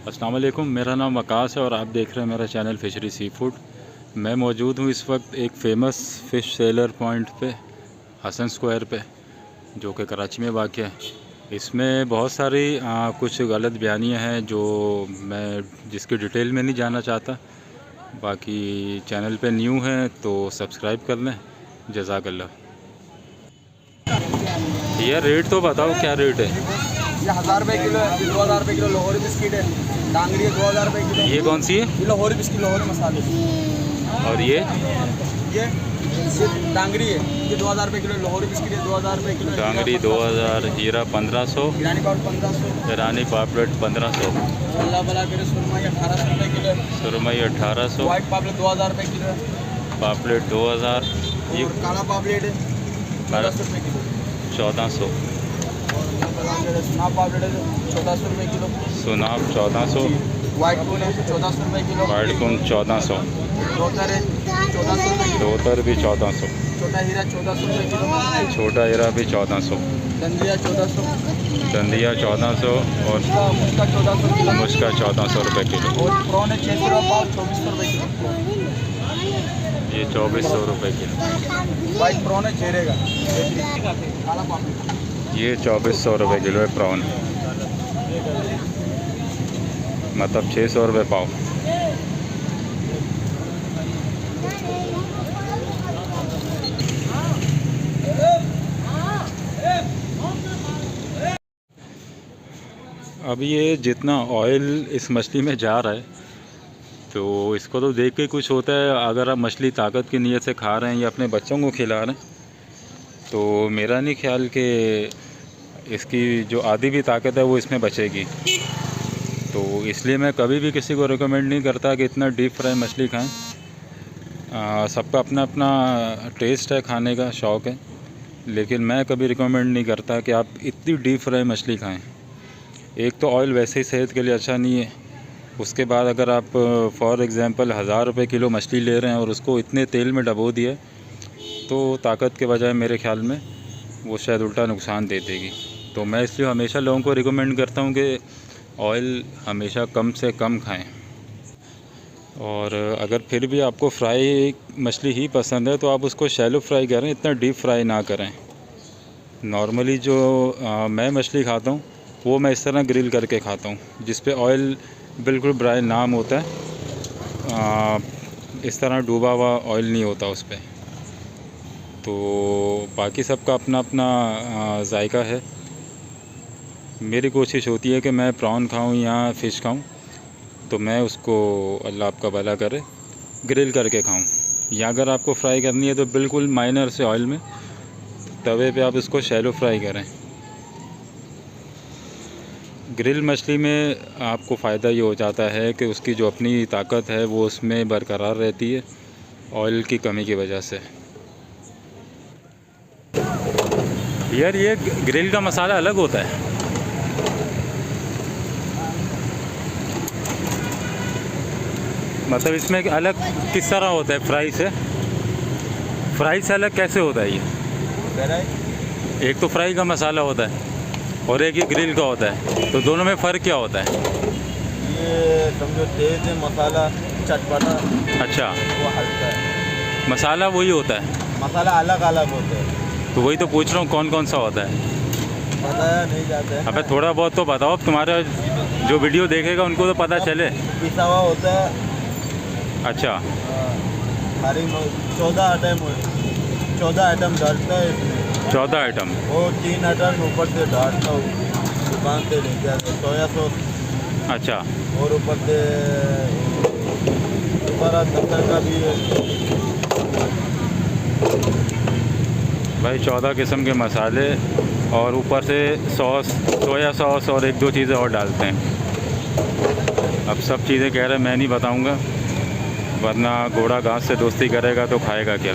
अस्सलाम वालेकुम, मेरा नाम वकास है और आप देख रहे हैं मेरा चैनल फिशरी सी फूड। मैं मौजूद हूँ इस वक्त एक फ़ेमस फ़िश सेलर पॉइंट पे, हसन स्क्वायर पे, जो कि कराची में वाक़ है। इसमें बहुत सारी कुछ गलत बयानियाँ हैं जो मैं जिसकी डिटेल में नहीं जाना चाहता। बाकी चैनल पे न्यू हैं तो सब्सक्राइब कर लें। जज़ाकल्लाह। ये रेट तो बताओ, क्या रेट है? ये 1000 रुपये किलो है, 2000 रुपये किलो लाहौरी बिस्किट है, डांगड़ी है 2000 रुपये किलो। ये कौन सी है? ये लाहौरी बिस्किट, लाहौरी मसाले। और ये डांगड़ी है, ये 2000 रुपये किलो, लाहौरी बिस्किट है 2000 रुपये किलो। डांगड़ी 2000, हीरा 1500, ईरानी पापड़ 1500, ईरानी पापलेट 1500, अल्लाह भला करे सुरमई 1800 रुपये किलो, सुरमई 1800, वाइट पापलेट 2000 रुपये किलो, पापलेट 2000, ये और काला पापलेट है 1400 रुपये किलो, 1400, सुनाब पापलेट है 1400 रुपये किलो, सुनाब 1400, वाइट कून है 1400 रुपये किलो, वाइट कून 1400, धोतर है 1400 रुपये किलो, धोतर भी 1400, छोटा हीरा 1400 रुपये किलो, छोटा हीरा भी 1400, दंदिया 1400, दंदिया 1400 और मुस्का 1400 किलो, मुस्का 1400 रुपये किलो। और प्रॉन है 600 रुपये पाव, 2400 रुपये किलो। ये 2400 रुपये किलो। वाइट प्रॉन है चेहरे का, काला पापड़ ये 2400 रुपये किलो है प्रॉन, मतलब 600 रुपये पाव। अब ये जितना ऑयल इस मछली में जा रहा है तो इसको तो देख के कुछ होता है। अगर आप मछली ताकत की नीयत से खा रहे हैं या अपने बच्चों को खिला रहे हैं तो मेरा नहीं ख्याल कि इसकी जो आधी भी ताकत है वो इसमें बचेगी। तो इसलिए मैं कभी भी किसी को रिकमेंड नहीं करता कि इतना डीप फ्राई मछली खाएं। सबका अपना अपना टेस्ट है, खाने का शौक़ है, लेकिन मैं कभी रिकमेंड नहीं करता कि आप इतनी डीप फ्राई मछली खाएं। एक तो ऑयल वैसे ही सेहत के लिए अच्छा नहीं है, उसके बाद अगर आप फॉर एग्ज़ाम्पल 1000 रुपये किलो मछली ले रहे हैं और उसको इतने तेल में डबो दिया तो ताकत के बजाय मेरे ख़्याल में वो शायद उल्टा नुकसान दे देगी। तो मैं इसलिए हमेशा लोगों को रिकमेंड करता हूँ कि ऑयल हमेशा कम से कम खाएं। और अगर फिर भी आपको फ्राई मछली ही पसंद है तो आप उसको शैलो फ्राई करें, इतना डीप फ्राई ना करें। नॉर्मली जो मैं मछली खाता हूँ वो मैं इस तरह ग्रिल करके खाता हूँ, जिस पे ऑयल बिल्कुल ब्राउन नाम होता है। इस तरह डूबा हुआ ऑयल नहीं होता उस पे। तो बाकी सबका अपना अपना जायका है। मेरी कोशिश होती है कि मैं प्रॉन खाऊं या फ़िश खाऊं तो मैं उसको, अल्लाह आपका भला करे, ग्रिल करके खाऊं। या अगर आपको फ्राई करनी है तो बिल्कुल माइनर से ऑयल में तवे पे आप इसको शैलो फ्राई करें। ग्रिल मछली में आपको फ़ायदा ये हो जाता है कि उसकी जो अपनी ताकत है वो उसमें बरकरार रहती है ऑयल की कमी की वजह से। यार ये ग्रिल का मसाला अलग होता है। मतलब इसमें अलग किस तरह होता है फ्राई से? फ्राई से अलग कैसे होता है ये? एक तो फ्राई का मसाला होता है और एक ये ग्रिल का होता है, तो दोनों में फ़र्क क्या होता है? ये समझो तेज है मसाला, चटपटा। अच्छा, वो हल्का है। मसाला वही होता है, मसाला अलग अलग होता है। तो वही तो पूछ रहा हूँ कौन कौन सा होता है। बताया नहीं जाता है। अबे थोड़ा बहुत तो बताओ, अब तुम्हारा जो वीडियो देखेगा उनको तो पता चले। पिसा हुआ होता है। अच्छा, सारी 14 आइटम डालता है इसमें। 14 आइटम। वो 3 आइटम ऊपर से डालता हूँ, दुकान से लेके आता हूँ। Soya sauce. अच्छा, और ऊपर से दोबारा 70 का भी है भाई। 14 किस्म के मसाले और ऊपर से सॉस, सोया सॉस और 1-2 चीज़ें और डालते हैं। अब सब चीज़ें कह रहे हैं, मैं नहीं बताऊंगा, वरना घोड़ा घास से दोस्ती करेगा तो खाएगा क्या।